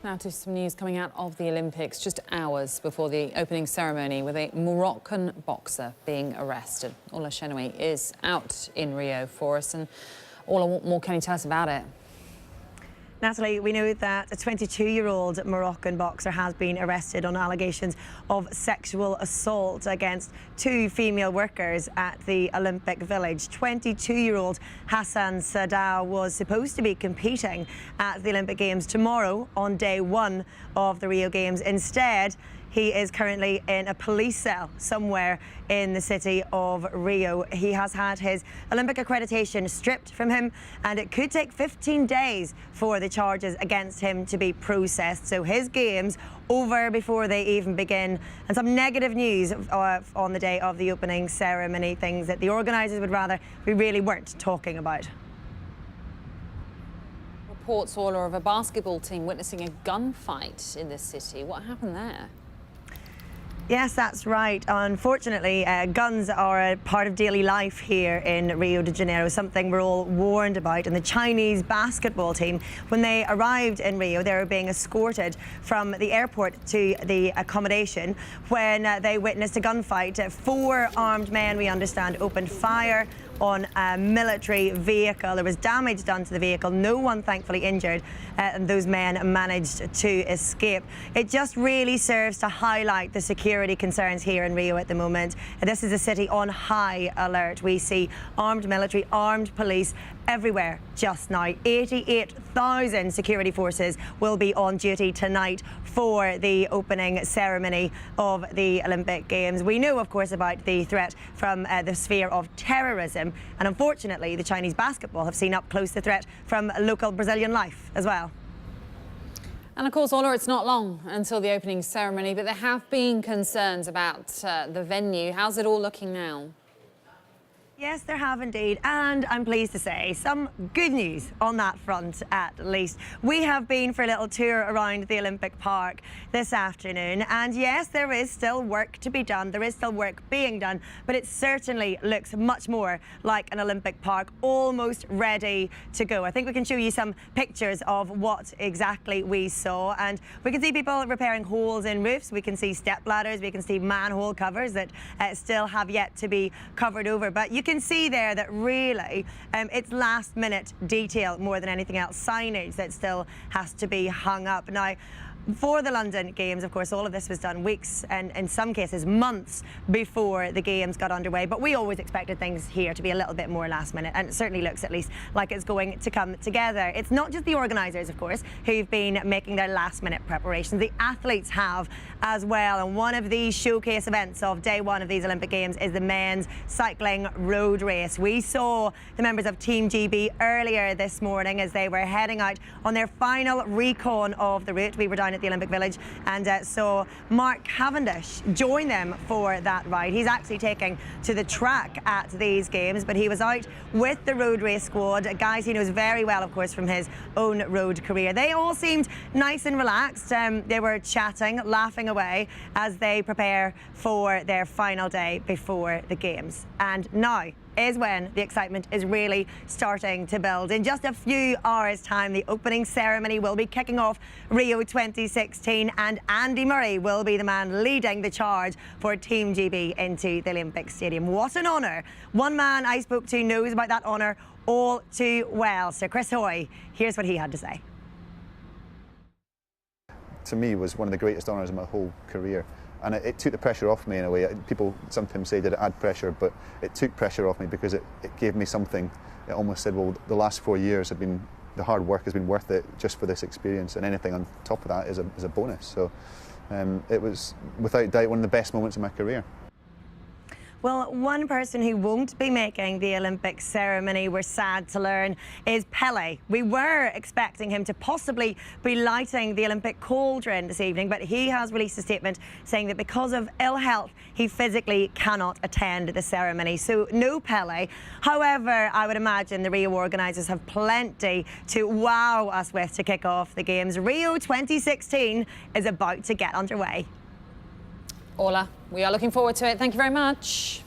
Now to some news coming out of the Olympics just hours before the opening ceremony, with a Moroccan boxer being arrested. Ola Chenoui is out in Rio for us, and Ola, what more can you tell us about it? Natalie, we know that a 22-year-old Moroccan boxer has been arrested on allegations of sexual assault against two female workers at the Olympic Village. 22-year-old Hassan Sadao was supposed to be competing at the Olympic Games tomorrow on day one of the Rio Games. Instead, he is currently in a police cell somewhere in the city of Rio. He has had his Olympic accreditation stripped from him, and it could take 15 days for the charges against him to be processed. So his games over before they even begin. And some negative news on the day of the opening ceremony, things that the organisers would rather we really weren't talking about. Reports, Ola, of a basketball team witnessing a gunfight in the city. What happened there? Yes, that's right. Unfortunately, guns are a part of daily life here in Rio de Janeiro, something we're all warned about. And the Chinese basketball team, when they arrived in Rio, they were being escorted from the airport to the accommodation when they witnessed a gunfight. 4 armed men, we understand, opened fire on a military vehicle. There was damage done to the vehicle. No one, thankfully, injured, and those men managed to escape. It just really serves to highlight the security concerns here in Rio at the moment. This is a city on high alert. We see armed military, armed police everywhere just now. 88,000 security forces will be on duty tonight for the opening ceremony of the Olympic Games. We know, of course, about the threat from the sphere of terrorism, and unfortunately the Chinese basketball have seen up close the threat from local Brazilian life as well. And of course, Ola, it's not long until the opening ceremony, but there have been concerns about the venue. How's it all looking now? Yes, there have indeed, and I'm pleased to say some good news on that front at least. We have been for a little tour around the Olympic Park this afternoon, and yes, there is still work to be done, there is still work being done, but it certainly looks much more like an Olympic Park, almost ready to go. I think we can show you some pictures of what exactly we saw, and we can see people repairing holes in roofs, we can see step ladders, we can see manhole covers that still have yet to be covered over, but you can see there that really it's last minute detail more than anything else, signage that still has to be hung up. Now, for the London Games, of course, all of this was done weeks and in some cases months before the Games got underway, but we always expected things here to be a little bit more last minute, and it certainly looks at least like it's going to come together. It's not just the organisers, of course, who've been making their last minute preparations. The athletes have as well, and one of the showcase events of day one of these Olympic Games is the men's cycling road race. We saw the members of Team GB earlier this morning as they were heading out on their final recon of the route. We were down at the Olympic Village and saw Mark Cavendish join them for that ride. He's actually taking to the track at these Games, but he was out with the road race squad, guys he knows very well, of course, from his own road career. They all seemed nice and relaxed. They were chatting, laughing away as they prepare for their final day before the Games. And now is when the excitement is really starting to build. In just a few hours' time, the opening ceremony will be kicking off Rio 2016, and Andy Murray will be the man leading the charge for Team GB into the Olympic Stadium. What an honour. One man I spoke to knows about that honour all too well. Sir Chris Hoy, here's what he had to say. To me, was one of the greatest honours of my whole career. And it took the pressure off me in a way. People sometimes say, did it add pressure? But it took pressure off me because it gave me something. It almost said, well, the last 4 years have been, the hard work has been worth it just for this experience, and anything on top of that is a bonus. So it was, without doubt, one of the best moments of my career. Well, one person who won't be making the Olympic ceremony, we're sad to learn, is Pele. We were expecting him to possibly be lighting the Olympic cauldron this evening, but he has released a statement saying that because of ill health, he physically cannot attend the ceremony. So no Pele. However, I would imagine the Rio organisers have plenty to wow us with to kick off the Games. Rio 2016 is about to get underway. Ola, we are looking forward to it. Thank you very much.